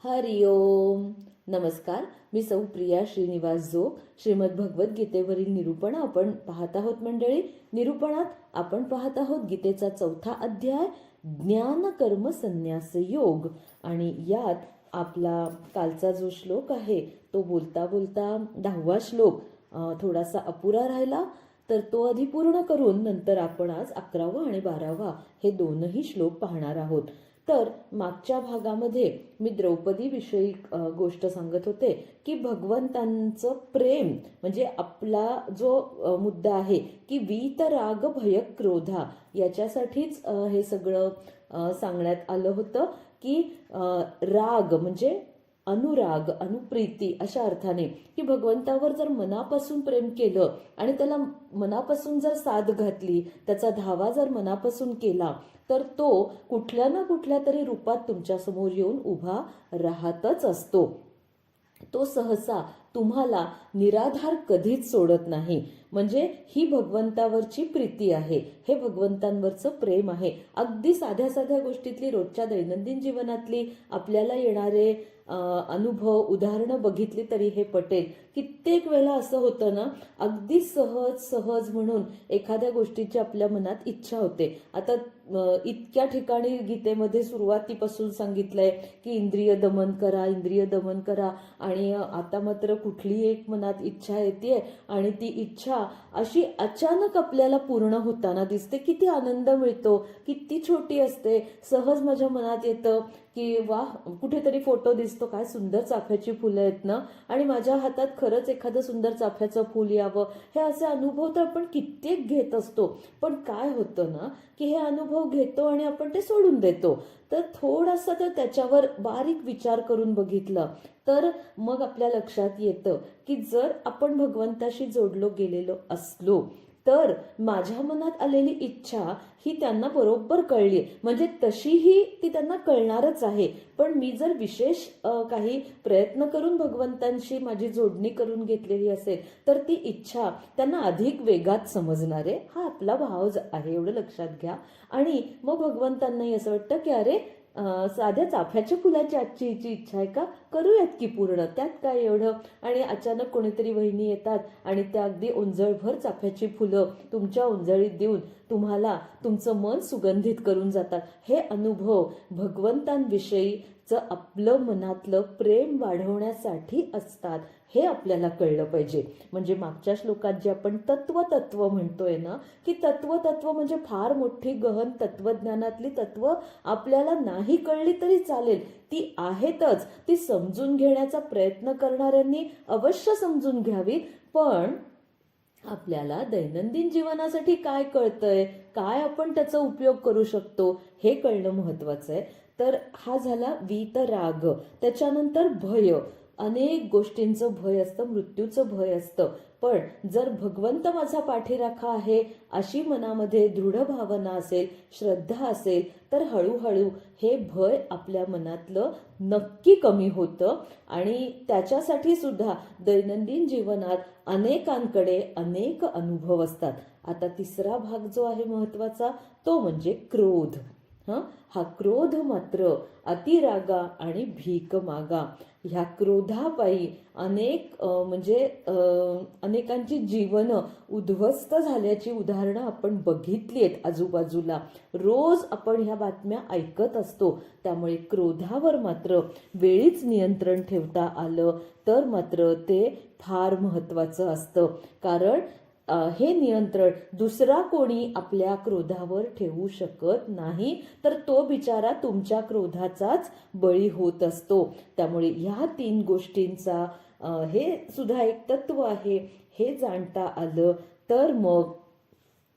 हरि ओम. नमस्कार. मी सौ प्रिया श्रीनिवास जोग. श्रीमद भगवद्गीतेवरील निरूपण आपण पाहत आहोत मंडळी. निरूपणात आपण पाहत आहोत गीतेचा 4था अध्याय ज्ञान कर्म संन्यास योग. आणि यात आपला कालचा जो श्लोक आहे तो बोलता बोलता 10वा श्लोक थोडासा अपुरा राहिला, तर तो आधी पूर्ण करून नंतर आपण आज 11वा आणि 12वा हे दोनही श्लोक पाहणार आहोत. तर मागच्या भागामध्ये मी द्रौपदी विषयी गोष्ट सांगत होते की भगवंतांचं प्रेम म्हणजे आपला जो मुद्दा आहे की वीत राग भय क्रोधा याच्यासाठीच हे सगळं सांगण्यात आलं होतं की राग म्हणजे अनुराग अनुप्रीती अशा अर्थाने की भगवंतावर जर मनापासून प्रेम केलं आणि त्याला मनापासून जर साथ घातली, त्याचा धावा जर मनापासून केला, तर तो कुठल्या ना कुठल्या तरी रूपात तुमच्या समोर येऊन उभा राहतच असतो. तो सहसा तुम्हाला निराधार कधीच सोडत नाही. म्हणजे ही भगवंतावरची प्रीती आहे, हे भगवंतांवरचं प्रेम आहे. अगदी साध्या साध्या गोष्टीतली रोजच्या दैनंदिन जीवनातली आपल्याला येणारे अनुभव उदाहरणं बघितली तरी हे पटेल. कित्येक वेळेला असं होतं ना, अगदी सहज सहज म्हणून एखाद्या गोष्टीची आपल्या मनात इच्छा होते. आता इतक्या ठिकाणी गीतेमध्ये सुरुवातीपासून सांगितलंय की इंद्रिय दमन करा, इंद्रिय दमन करा. आणि आता मात्र कुठली एक मनात इच्छा येते आणि ती इच्छा अशी अचानक आपल्याला पूर्ण होताना दिसते. किती आनंद मिळतो, किती छोटी असते. सहज माझ्या मनात येतं की वा, कुठेतरी फोटो दिसतो, काय सुंदर चाफ्याची फुलं आहेत ना, आणि माझ्या हातात खरंच एखादं सुंदर चाफ्याचं फुल यावं. हे असे अनुभव तर आपण कित्येक घेत असतो. पण काय होतं ना की हे अनुभव घेतो आणि आपण ते सोडून देतो. तर थोडासा तर त्याच्यावर बारीक विचार करून बघितलं तर मग आपल्या लक्षात येतं की जर आपण भगवंताशी जोडलो गेलेलो असलो तर माझ्या मनात आलेली इच्छा ही त्यांना बरोबर कळली, म्हणजे तशीही ती त्यांना कळणारच आहे. पण मी जर विशेष काही प्रयत्न करून भगवंतांशी माझी जोडणी करून घेतलेली असेल तर ती इच्छा त्यांना अधिक वेगात समजणार आहे. हा आपला भाव आहे, एवढं लक्षात घ्या. आणि मग भगवंतांनाही असं वाटतं की अरे, साध्या चाफ्याच्या फुलाची आजची हिची इच्छा आहे का, करूयात की पूर्ण, त्यात काय एवढं. आणि अचानक कोणीतरी वहिनी येतात आणि त्या अगदी ओंजळभर चाफ्याची फुलं तुमच्या ओंजळीत देऊन तुम्हाला तुमचं मन सुगंधित करून जातात. हे अनुभव भगवंतांविषयीचं आपलं मनातलं प्रेम वाढवण्यासाठी असतात, हे आपल्याला कळलं पाहिजे. म्हणजे मागच्या श्लोकात जे आपण तत्व म्हणतोय ना, की तत्व म्हणजे फार मोठी गहन तत्वज्ञानातली तत्व आपल्याला नाही कळली तरी चालेल, ती आहेतच. ती समजून घेण्याचा प्रयत्न करणाऱ्यांनी अवश्य समजून घ्यावी. पण आपल्याला दैनंदिन जीवनासाठी काय कळतंय, काय आपण त्याचा उपयोग करू शकतो, हे कळणं महत्वाचं आहे. तर हा झाला वीतराग. त्याच्यानंतर भय. अनेक गोष्टींचं भय असतं, मृत्यूचं भय असतं. पण जर भगवंत माझा पाठीराखा आहे अशी मनामध्ये दृढ भावना असेल, श्रद्धा असेल, तर हळूहळू हे भय आपल्या मनातलं नक्की कमी होतं. आणि त्याच्यासाठी सुद्धा दैनंदिन जीवनात अनेकांकडे अनेक अनुभव असतात. आता तिसरा भाग जो आहे महत्वाचा, तो म्हणजे क्रोध. हा क्रोध मात्र अतिरागा आणि भीक मागा. ह्या क्रोधापायी अनेकांची जीवनं उद्ध्वस्त झाल्याची उदाहरणं आपण बघितली आहेत आजूबाजूला. रोज आपण ह्या बातम्या ऐकत असतो. त्यामुळे क्रोधावर मात्र वेळीच नियंत्रण ठेवता आलं तर मात्र ते फार महत्वाचं असतं. कारण हे नियंत्रण दुसरा कोणी आपल्या क्रोधावर ठेवू शकत नाही, तर तो बिचारा तुमच्या क्रोधाचाच बळी होत असतो. त्यामुळे ह्या 3 गोष्टींचा हे सुद्धा एक तत्व आहे, हे जाणता आलं तर मग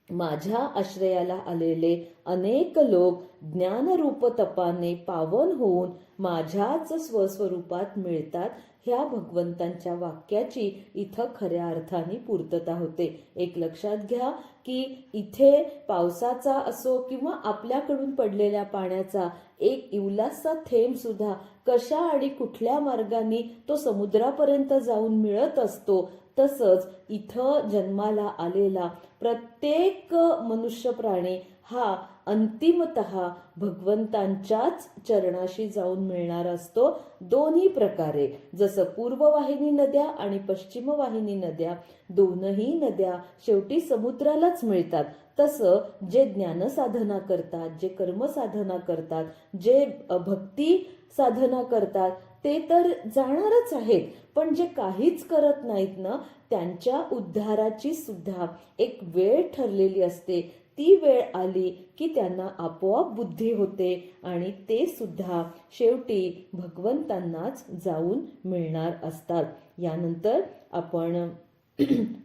माझ्या आश्रयाला आलेले अनेक लोक ज्ञानरूप तपाने पावन होऊन माझ्याच स्वस्वरूपात मिळतात. ह्या भगवंतांच्या वाक्याची इथं खऱ्या अर्थाने पूर्तता होते. एक लक्षात घ्या की इथे पावसाचा असो किंवा आपल्याकडून पडलेल्या पाण्याचा एक इवलासा थेंब सुद्धा कशा आणि कुठल्या मार्गाने तो समुद्रापर्यंत जाऊन मिळत असतो, तसंच इथं जन्माला आलेला प्रत्येक मनुष्य प्राणी हा अंतिमतः भगवंतांच्याच चरणाशी जाऊन मिळणार असतो दोन्ही प्रकारे. जसं पूर्ववाहिनी नद्या आणि पश्चिम वाहिनी नद्या, दोनही नद्या शेवटी समुद्रालाच मिळतात. तसं जे ज्ञान साधना करतात, जे कर्म साधना करतात, जे भक्ती साधना करतात ते तर जाणारच आहेत, पण जे काहीच करत नाहीत ना, त्यांच्या उद्धाराची सुद्धा एक वेळ ठरलेली असते. ती वेळ आली की त्यांना आपोआप बुद्धी होते आणि ते सुद्धा शेवटी भगवंतांनाच जाऊन मिळणार असतात. यानंतर आपण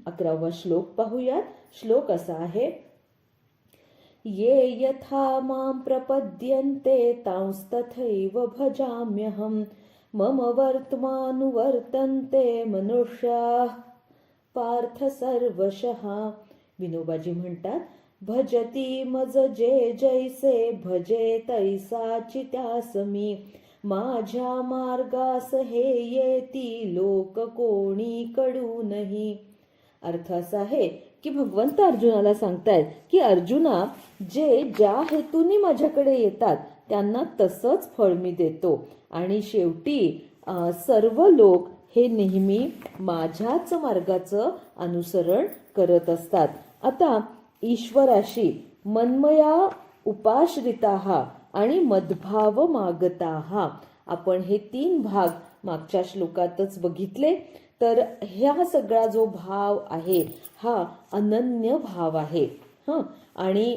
11वा श्लोक पाहूयात. श्लोक असा आहे, ये यथा मां प्रपद्यन्ते तांस्तथैव भजाम्यहम् मम वर्तमानुवर्तन्ते मनुष्याः पार्थ सर्वशः. विनोबाजी म्हणतात, भजती मज जे जैसे भजे तैसाची त्यासमी माझ्या मार्गास हे येती लोक कोणी कडूनही. अर्थ असा आहे की भगवंत अर्जुनाला सांगतायत की अर्जुना, जे ज्या हेतूने माझ्याकडे येतात त्यांना तसंच फळ मी देतो आणि शेवटी सर्व लोक हे नेहमी माझ्याच मार्गाचं अनुसरण करत असतात. आता ईश्वराशी मन्मया उपाश्रिताः आणि मद्भाव मागताः, आपण हे 3 भाग मागच्या श्लोकातच बघितले. तर ह्या सगळा जो भाव आहे हा अनन्य भाव आहे. आणि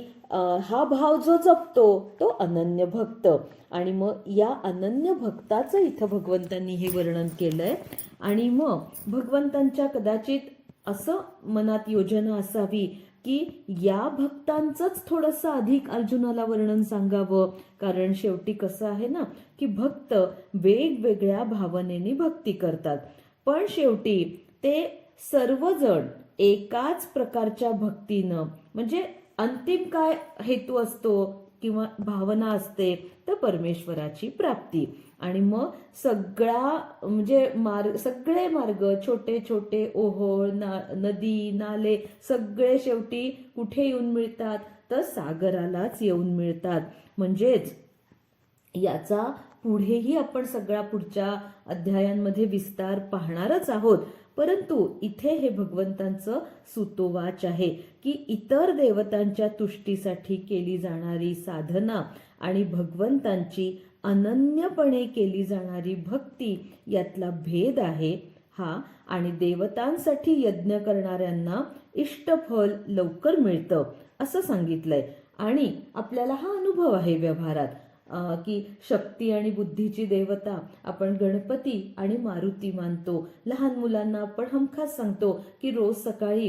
हा भाव जो जपतो तो अनन्य भक्त. आणि मग या अनन्य भक्ताचं इथं भगवंतांनी हे वर्णन केलंय. आणि मग भगवंतांच्या कदाचित असं मनात योजना असावी की या भक्तांचंच थोडंसं अधिक अर्जुनाला वर्णन सांगावं, कारण शेवटी कसं आहे ना की भक्त वेगवेगळ्या भावनेने भक्ती करतात, पण शेवटी ते सर्वजण एकाच प्रकारच्या भक्तीनं, म्हणजे अंतिम काय हेतू असतो किंवा भावना असते तर परमेश्वराची प्राप्ती. आणि मग सगळे मार्ग छोटे छोटे ओहोळ नदी नाले सगळे शेवटी कुठे येऊन मिळतात तर सागरालाच येऊन मिळतात. म्हणजेच याचा पुढेही आपण सगळा पुढच्या अध्यायांमध्ये विस्तार पाहणारच आहोत. परंतु इथे हे भगवंतांचं सुतोवाच आहे की इतर देवतांच्या तुष्टीसाठी केली जाणारी साधना आणि भगवंतांची अनन्यपणे केली जाणारी भक्ती यातला भेद आहे हा. आणि देवतांसाठी यज्ञ करणाऱ्यांना इष्टफल लवकर मिळतं असं सांगितलंय. आणि आपल्याला हा अनुभव आहे व्यवहारात की शक्ती आणि बुद्धीची देवता आपण गणपती आणि मारुती मानतो. लहान मुलांना आपण हमखास सांगतो की रोज सकाळी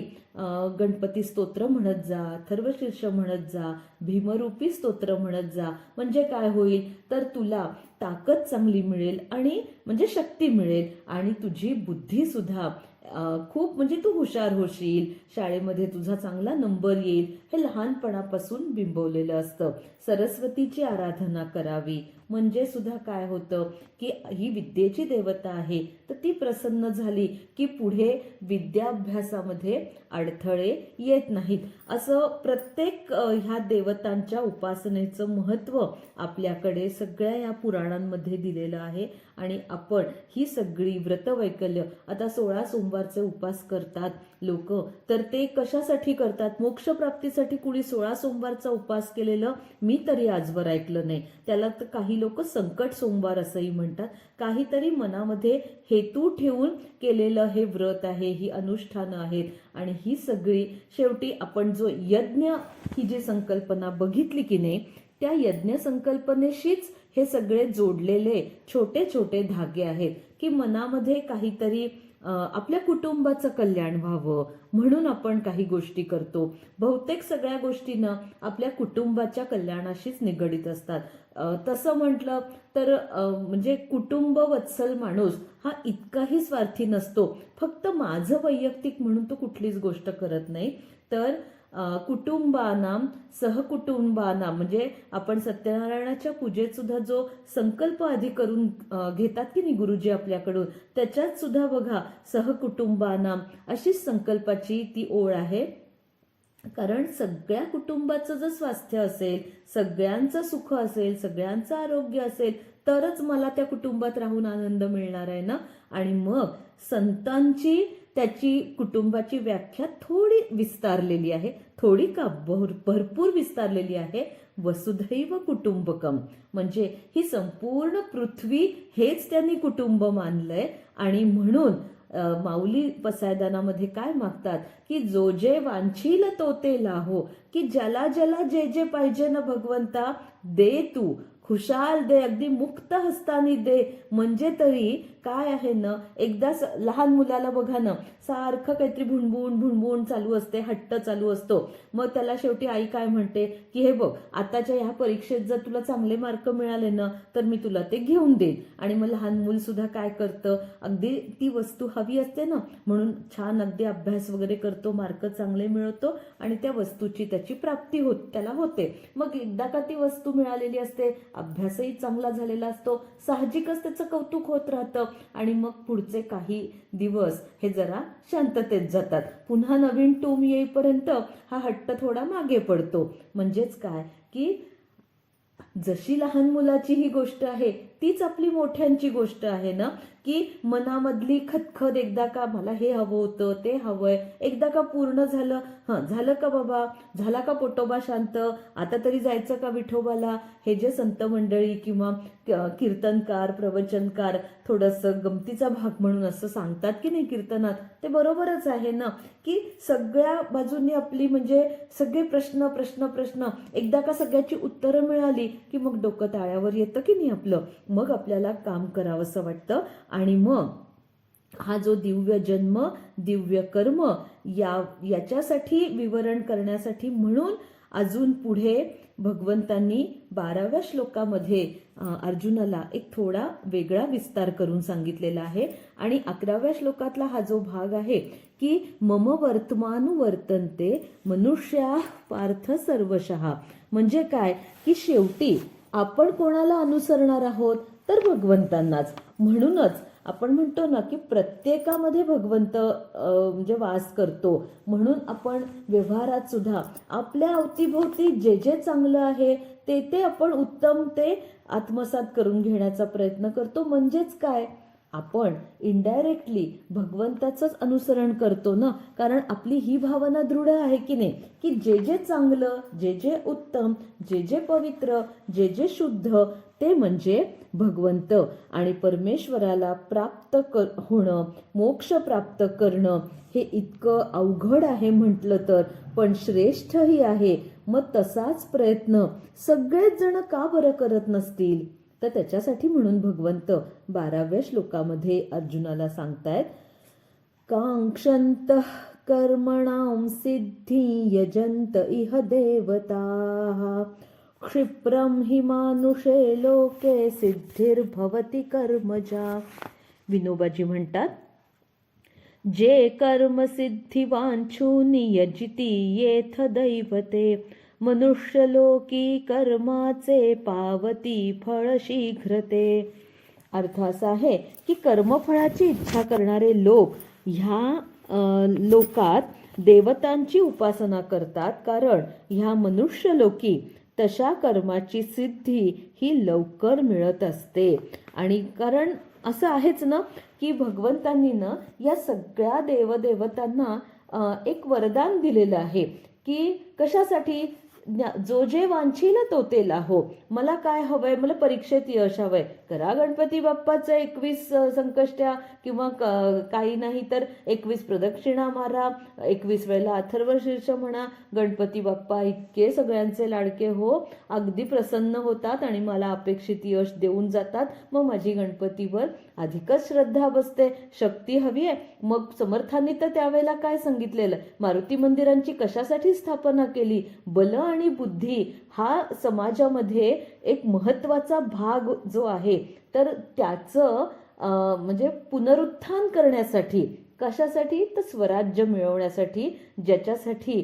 गणपती स्तोत्र म्हणत जा, अथर्वशीर्ष म्हणत जा, भीमरूपी स्तोत्र म्हणत जा. म्हणजे काय होईल तर तुला ताकद चांगली मिळेल आणि म्हणजे शक्ती मिळेल आणि तुझी बुद्धी सुद्धा खूप म्हणजे तू हुशार होशील, शाळेमध्ये तुझा चांगला नंबर येईल. हे लहानपणापासून बिंबवलेलं असतं. सरस्वतीची आराधना करावी म्हणजे सुद्धा काय होतं की ही विद्येची देवता आहे तर ती प्रसन्न झाली की पुढे विद्याभ्यासामध्ये अडथळे येत नाहीत. असं प्रत्येक ह्या देवतांच्या उपासनेचं महत्त्व आपल्याकडे सगळ्या या पुराणांमध्ये दिलेलं आहे. आणि आपण ही सगळी व्रतवैकल्य, आता 16 सोमवारचे उपास करतात लोक, तर ते कशासाठी करतात? मोक्षप्राप्तीसाठी. कुणी 16 सोमवारचा उपास केलेलं मी तरी आजवर ऐकलं नाही. त्याला तर काही लोक संकट सोमवार असंही म्हणतात. काहीतरी मनामध्ये हेतू ठेवून केलेलं हे व्रत आहे, ही अनुष्ठानं आहेत. आणि ही सगळी शेवटी आपण जो यज्ञ ही जी संकल्पना बघितली की नाही, त्या यज्ञ संकल्पनेशीच हे सगळे जोडलेले छोटे छोटे धागे आहेत की मनामध्ये काहीतरी आपल्या कुटुंबाचं कल्याण व्हावं म्हणून आपण काही गोष्टी करतो. बहुतेक सगळ्या गोष्टींना आपल्या कुटुंबाच्या कल्याणाशीच निगडीत असतात. तसं म्हटलं तर म्हणजे कुटुंब वत्सल माणूस हा इतकाही स्वार्थी नसतो. फक्त माझं वैयक्तिक म्हणून तो कुठलीच गोष्ट करत नाही, तर कुटुंबानां सहकुटुंबानां, म्हणजे आपण सत्यनारायणाच्या पूजेत सुद्धा जो संकल्प आधी करून घेतात की नाही गुरुजी आपल्याकडून, त्याच्यात सुद्धा बघा सहकुटुंबानां अशीच संकल्पाची ती ओळ आहे. कारण सगळ्या कुटुंबाचं जर स्वास्थ्य असेल, सगळ्यांचं सुख असेल, सगळ्यांचं आरोग्य असेल, तरच मला त्या कुटुंबात राहून आनंद मिळणार आहे ना. आणि मग संतांची त्याची कुटुंबाची व्याख्या थोडी विस्तारलेली आहे, थोडी का भरपूर विस्तारलेली आहे. वसुधैव कुटुंबकम म्हणजे ही संपूर्ण पृथ्वी हेच त्यांनी कुटुंब मानलंय. आणि म्हणून माऊली पसायदानामध्ये काय मागतात की जो जे वांछील तो ते लाहो, की ज्याला ज्याला जे जे पाहिजे ना भगवंता दे, तू खुशाल दे, अगदी मुक्त हस्तानी दे. म्हणजे तरी काय आहे ना, एकदा लहान मुलाला बघा ना, सारखं काहीतरी भुणभुण भुणभुण चालू असते, हट्ट चालू असतो. मग त्याला शेवटी आई काय म्हणते की हे बघ, आताच्या ह्या परीक्षेत जर तुला चांगले मार्क मिळाले ना तर मी तुला ते घेऊन देईन. आणि मग लहान मूल सुद्धा काय करतं, अगदी ती वस्तू हवी असते ना म्हणून छान अगदी अभ्यास वगैरे करतो, मार्क चांगले मिळवतो आणि त्या वस्तूची त्याची प्राप्ती त्याला होते. मग एकदा का ती वस्तू मिळालेली असते, अभ्यासही चांगला झालेला असतो, साहजिकच त्याचं कौतुक होत राहतं. आणि मग पुढचे काही दिवस हे जरा शांततेत जातात. पुन्हा नवीन टूम येईपर्यंत हा हट्ट थोडा मागे पडतो. म्हणजेच काय की जशी लहान मुलाची ही गोष्ट आहे तीच आपली मोठ्यांची गोष्ट आहे ना, की मनामधली खतखत एकदा का मला हे हवं होतं, ते हवंय, एकदा का पूर्ण झालं, झालं का बाबा, झाला का पोटोबा शांत, आता तरी जायचं का विठोबाला, हे जे संत मंडळी किंवा कीर्तनकार प्रवचनकार थोडंसं गमतीचा भाग म्हणून असं सांगतात की नाही कीर्तनात, ते बरोबरच आहे ना, की सगळ्या बाजूंनी आपली म्हणजे सगळे प्रश्न प्रश्न प्रश्न एकदा का सगळ्याची उत्तरं मिळाली की मग डोकं ताळ्यावर येतं की नाही आपलं. मग आपल्याला काम करावंसं वाटतं. आणि मग हा जो दिव्य जन्म दिव्य कर्म याच्यासाठी विवरण करण्यासाठी म्हणून अजून पुढे भगवंतांनी 12व्या श्लोकामध्ये अर्जुनाला एक थोडा वेगळा विस्तार करून सांगितलेला आहे. आणि 11व्या श्लोकातला हा जो भाग आहे की मम वर्तमानुवर्तन्ते मनुष्या पार्थ सर्वशः, म्हणजे काय की शेवटी आपण कोणाला अनुसरणार आहोत तर भगवंतांनाच. म्हणूनच आपण म्हणतो ना की प्रत्येकामध्ये भगवंत म्हणजे वास करतो. म्हणून आपण व्यवहारात सुद्धा आपल्या अवतीभोवती जे जे चांगलं आहे ते ते आपण उत्तम ते आत्मसात करून घेण्याचा प्रयत्न करतो. म्हणजेच काय, आपण इनडायरेक्टली भगवंताचंच अनुसरण करतो ना, कारण आपली ही भावना दृढ आहे की नाही की जे जे चांगलं, जे जे उत्तम, जे जे पवित्र, जे जे शुद्ध ते म्हणजे भगवंत. आणि परमेश्वराला प्राप्त होणं, मोक्ष प्राप्त करणं हे इतकं अवघड आहे म्हटलं तर, पण श्रेष्ठही आहे. मग तसाच प्रयत्न सगळेच जण का बरं करत नसतील, तर त्याच्यासाठी म्हणून भगवंत 12व्या श्लोकामध्ये अर्जुनाला सांगतायत, कांक्षन्तः कर्मणां सिद्धी यजन्त इह देवताः क्षिप्रं हि मानुषे लोके सिद्धिर्भवति कर्मजा. विनोबाजी म्हणतात, जे कर्म सिद्धी वांछूनि यजिती येथ दैवते मनुष्यलोकी कर्माचे पावती फळ शीघ्रते. अर्थ असा आहे की कर्मफळाची इच्छा करणारे लोक ह्या लोकात देवतांची उपासना करतात, कारण ह्या मनुष्यलोकी तशा कर्माची सिद्धी ही लवकर मिळत असते. आणि कारण असं आहेच ना की भगवंतांनी ना या सगळ्या देवदेवतांना एक वरदान दिलेलं आहे की कशासाठी, जो जे वांछील तो ते लाहो. मला काय हवंय, मला परीक्षेत यश हवंय, करा गणपती बाप्पाचं 21 संकष्ट्या किंवा काही नाही तर 21 प्रदक्षिणा मारा, 21 वेळेला अथर्वशीर्ष म्हणा. गणपती बाप्पा इतके सगळ्यांचे लाडके हो, अगदी प्रसन्न होतात आणि मला अपेक्षित यश देऊन जातात. मग माझी गणपतीवर अधिकच श्रद्धा बसते, शक्ती हवी आहे. मग समर्थांनी तर त्यावेळेला काय सांगितलेलं, मारुती मंदिरांची कशासाठी स्थापना केली, बल आणि बुद्धी हा समाजामध्ये एक महत्वाचा भाग जो आहे तर त्याचं म्हणजे पुनरुत्थान करण्यासाठी. कशासाठी, तर स्वराज्य मिळवण्यासाठी, ज्याच्यासाठी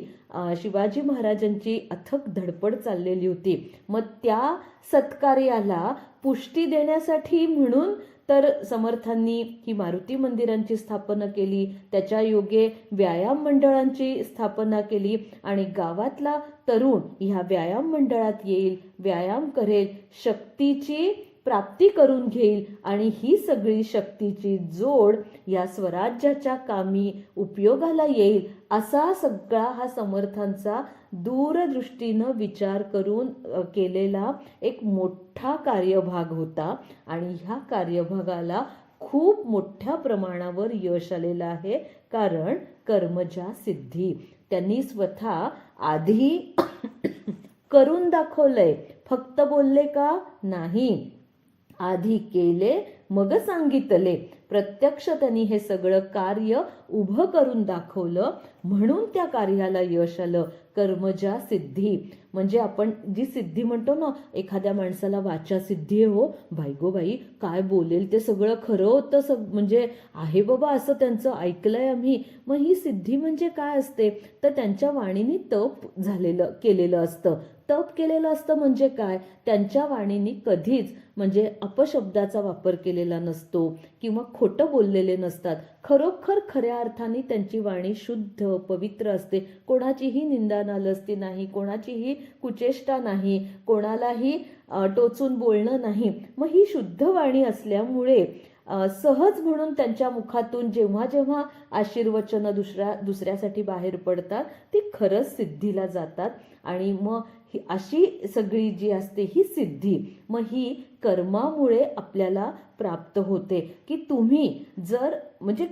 शिवाजी महाराजांची अथक धडपड चाललेली होती. मग त्या सत्कार्याला पुष्टी देण्यासाठी म्हणून तर समर्थांनी ही मारुती मंदिरांची स्थापना केली, त्याच्या योगे व्यायाम मंडळांची स्थापना केली आणि गावातला तरुण ह्या व्यायाम मंडळात येईल, व्यायाम करेल, शक्तीची प्राप्ती करून घेईल आणि ही सगळी शक्तीची जोड या स्वराज्याच्या कामी उपयोगाला येईल, असा सगळा हा समर्थांचा दूरदृष्टीनं विचार करून केलेला एक मोठा कार्यभाग होता. आणि ह्या कार्यभागाला खूप मोठ्या प्रमाणावर यश आलेलं आहे, कारण कर्मजा सिद्धी त्यांनी स्वतः आधी करून दाखवलंय. फक्त बोलले का नाही, आधी केले मग सांगितले. प्रत्यक्ष त्यांनी हे सगळं कार्य उभं करून दाखवलं, म्हणून त्या कार्याला यश आलं. कर्मजा सिद्धी म्हणजे आपण जी सिद्धी म्हणतो ना, एखाद्या माणसाला वाचा सिद्धी हो, बाई गो बाई काय बोलेल ते सगळं खरं होतं, म्हणजे आहे बाबा असं त्यांचं ऐकलंय आम्ही. मग ही सिद्धी म्हणजे काय असते, तर त्यांच्या वाणीने तप केलेलं असतं. तप केलेलं असतं म्हणजे काय, त्यांच्या वाणीने कधीच म्हणजे अपशब्दाचा वापर केलेला नसतो किंवा खोटं बोललेले नसतात. खरोखर खऱ्या अर्थाने त्यांची वाणी शुद्ध पवित्र असते. कोणाचीही निंदा नालस्ती नाही, कोणाचीही कुचेष्टा नाही, कोणालाही टोचून बोलणं नाही. मग ही शुद्ध वाणी असल्यामुळे सहज म्हणून त्यांच्या मुखातून जेव्हा जेव्हा आशीर्वचनं दुसऱ्यासाठी बाहेर पडतात ती खरंच सिद्धीला जातात. आणि मग ही अशी सगळी जी असते ही सिद्धी मग ही कर्मामुळे आपल्याला प्राप्त होते. की तुम्ही जर म्हणजे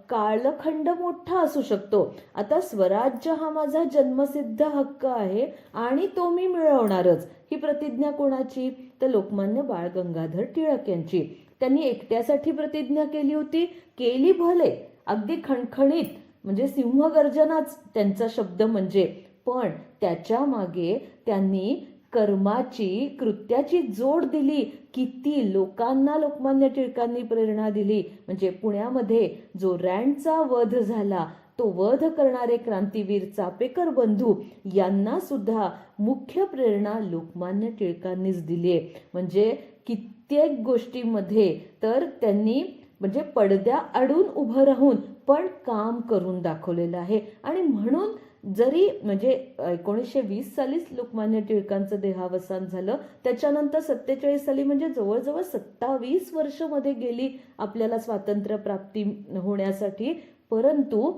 कालखंड मोठा असू शकतो, आता स्वराज्य हा माझा जन्मसिद्ध हक्क आहे आणि तो मी मिळवणारच, ही प्रतिज्ञा कोणाची, तर लोकमान्य बाळ गंगाधर टिळक यांची. त्यांनी एकट्यासाठी प्रतिज्ञा केली होती, केली भले अगदी खणखणीत, म्हणजे सिंहगर्जनाच त्यांचा शब्द म्हणजे, पण त्याच्या मागे त्यांनी कर्माची कृत्याची जोड दिली. किती लोकांना लोकमान्य टिळकांनी प्रेरणा दिली. म्हणजे पुण्यामध्ये जो रँडचा वध झाला, तो वध करणारे क्रांतीवीर चापेकर बंधू यांना सुद्धा मुख्य प्रेरणा लोकमान्य टिळकांनीच दिली आहे. म्हणजे कित्येक गोष्टीमध्ये तर त्यांनी म्हणजे पडद्या आडून उभं राहून पण काम करून दाखवलेलं आहे. आणि म्हणून जरी म्हणजे 1920 सालीच लोकमान्य टिळकांचं देहावसान झालं, त्याच्यानंतर 47 साली म्हणजे जवळजवळ 27 वर्ष मध्ये गेली आपल्याला स्वातंत्र्य प्राप्ती होण्यासाठी. परंतु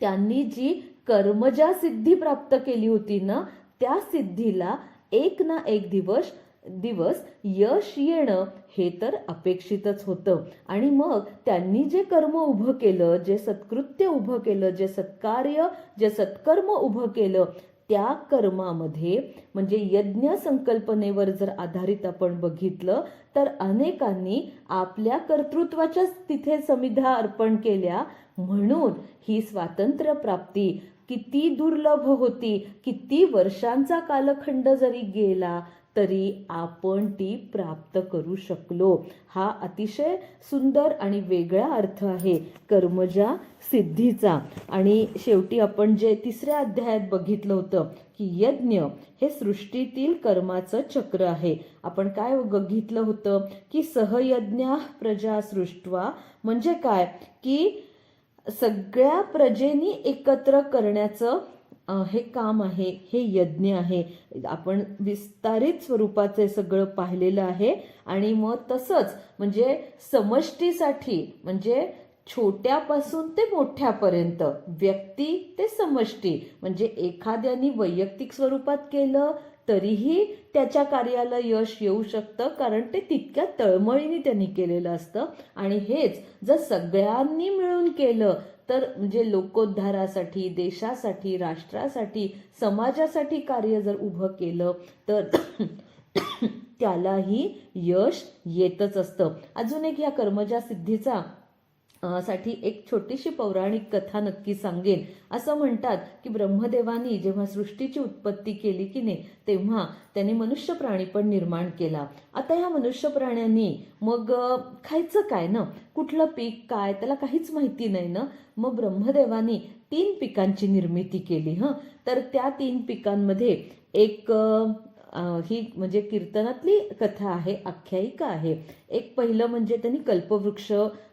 त्यांनी जी कर्मजा सिद्धी प्राप्त केली होती ना, त्या सिद्धीला एक ना एक दिवस यश येणं हे तर अपेक्षितच होतं. आणि मग त्यांनी जे कर्म उभं केलं, जे सत्कृत्य उभं केलं, जे सत्कार्य जे सत्कर्म उभं केलं, त्या कर्मामध्ये म्हणजे यज्ञ संकल्पनेवर जर आधारित आपण बघितलं तर अनेकांनी आपल्या कर्तृत्वाच्याच तिथे समिधा अर्पण केल्या. म्हणून ही स्वातंत्र्य प्राप्ती किती दुर्लभ होती, किती वर्षांचा कालखंड जरी गेला तरी आपण ती प्राप्त करू शकलो. हा अतिशय सुंदर आणि वेगळा अर्थ आहे कर्मजा सिद्धीचा. आणि शेवटी आपण जे 3ऱ्या अध्यायात बघितलं होतं की यज्ञ हे सृष्टीतील कर्माचं चक्र आहे. आपण काय बघितलं होतं की सहयज्ञा प्रजा सृष्ट्वा म्हणजे काय की सगळ्या प्रजेनी एकत्र करण्याचं हे काम आहे, हे यज्ञ आहे. आपण विस्तारित स्वरूपाचे सगळं पाहिलेलं आहे. आणि मग तसंच म्हणजे समष्टीसाठी म्हणजे छोट्यापासून ते मोठ्यापर्यंत, व्यक्ती ते समष्टी, म्हणजे एखाद्यानी वैयक्तिक स्वरूपात केलं तरीही त्याच्या कार्याला यश येऊ शकतं, कारण ते तितक्या तळमळीने त्यांनी केलेलं असतं. आणि हेच जर सगळ्यांनी मिळून केलं तर म्हणजे लोकोद्धारासाठी, देशासाठी, राष्ट्रासाठी, समाजासाठी कार्य जर उभं केलं तर त्यालाही यश येतच असतं. अजून एक या कर्मजा सिद्धीचा साठी एक छोटीशी पौराणिक कथा नक्की सांगेन. असं म्हणतात की ब्रह्मदेवानी जेव्हा सृष्टीची उत्पत्ती केली की नाही, तेव्हा त्यांनी मनुष्य प्राणी पण निर्माण केला. आता ह्या मनुष्य प्राण्यांनी मग खायचं काय ना, कुठलं पीक काय, त्याला काहीच माहिती नाही ना. मग ब्रह्मदेवानी 3 पिकांची निर्मिती केली. तर त्या 3 पिकांमध्ये एक ही म्हणजे कीर्तनातली कथा आहे, आख्यायिका आहे. एक पहिलं म्हणजे त्यांनी कल्पवृक्ष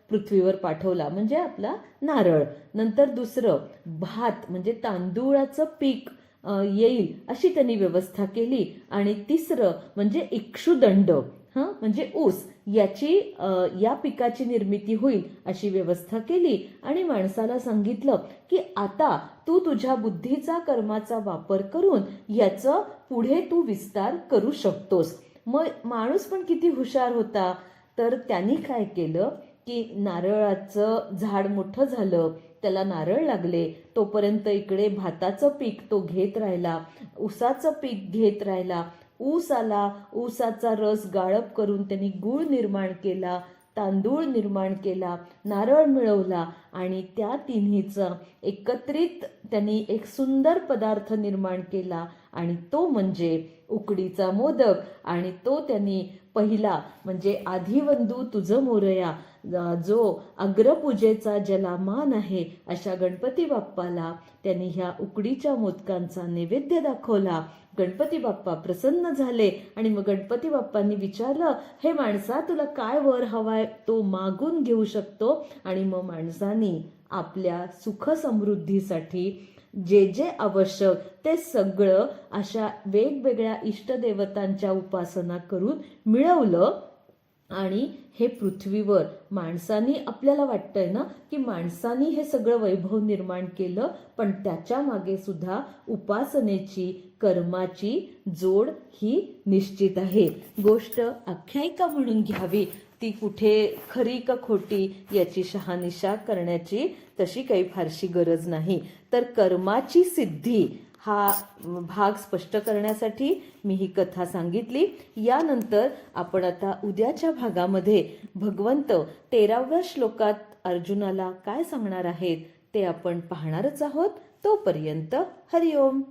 पृथ्वीवर पाठवला, म्हणजे आपला नारळ. नंतर दुसरं भात म्हणजे तांदूळाचं पीक येईल अशी त्यांनी व्यवस्था केली. आणि तिसरं म्हणजे इक्षुदंड, म्हणजे ऊस, या पिकाची निर्मिती होईल अशी व्यवस्था केली. आणि माणसाला सांगितलं की आता तू तुझ्या बुद्धीचा, कर्माचा वापर करून याचं पुढे तू विस्तार करू शकतोस. मग माणूस पण किती हुशार होता, तर त्यांनी काय केलं की नारळाचं झाड मोठं झालं, त्याला नारळ लागले, तोपर्यंत इकडे भाताचं पीक तो घेत राहिला, ऊसाचं पीक घेत राहिला. ऊस आला, ऊसाचा रस गाळप करून त्यांनी गूळ निर्माण केला, तांदूळ निर्माण केला, नारळ मिळवला. आणि त्या तिन्हीचा एकत्रित त्यांनी एक सुंदर पदार्थ निर्माण केला, आणि तो म्हणजे उकडीचा मोदक. आणि तो त्यांनी पहिला म्हणजे आधिवंदू तुझं मोरया, जो अग्रपूजेचा ज्याला मान आहे अशा गणपती बाप्पाला त्यांनी ह्या उकडीच्या मोदकांचा नैवेद्य दाखवला. गणपती बाप्पा प्रसन्न झाले आणि मग गणपती बाप्पांनी विचारलं, हे माणसा, तुला काय वर हवाय तो मागून घेऊ शकतो. आणि मग माणसानी आपल्या सुख समृद्धीसाठी जे जे आवश्यक ते सगळं अशा वेगवेगळ्या इष्टदेवतांच्या उपासना करून मिळवलं. आणि हे पृथ्वीवर माणसानी, आपल्याला वाटतंय ना की माणसानी हे सगळं वैभव निर्माण केलं, पण त्याच्या मागे सुद्धा उपासनेची, कर्माची जोड ही निश्चित आहे. गोष्ट आख्यायिका म्हणून घ्यावी, ती कुठे खरी का खोटी याची शहानिशा करण्याची तशी काही फारशी गरज नाही. तर कर्माची सिद्धी हा भाग स्पष्ट करण्यासाठी मी ही कथा सांगितली. यानंतर आपण आता उद्याच्या भागामध्ये भगवंत 13व्या श्लोकात अर्जुनाला काय सांगणार आहेत ते आपण पाहणारच आहोत. तोपर्यंत हरिओम.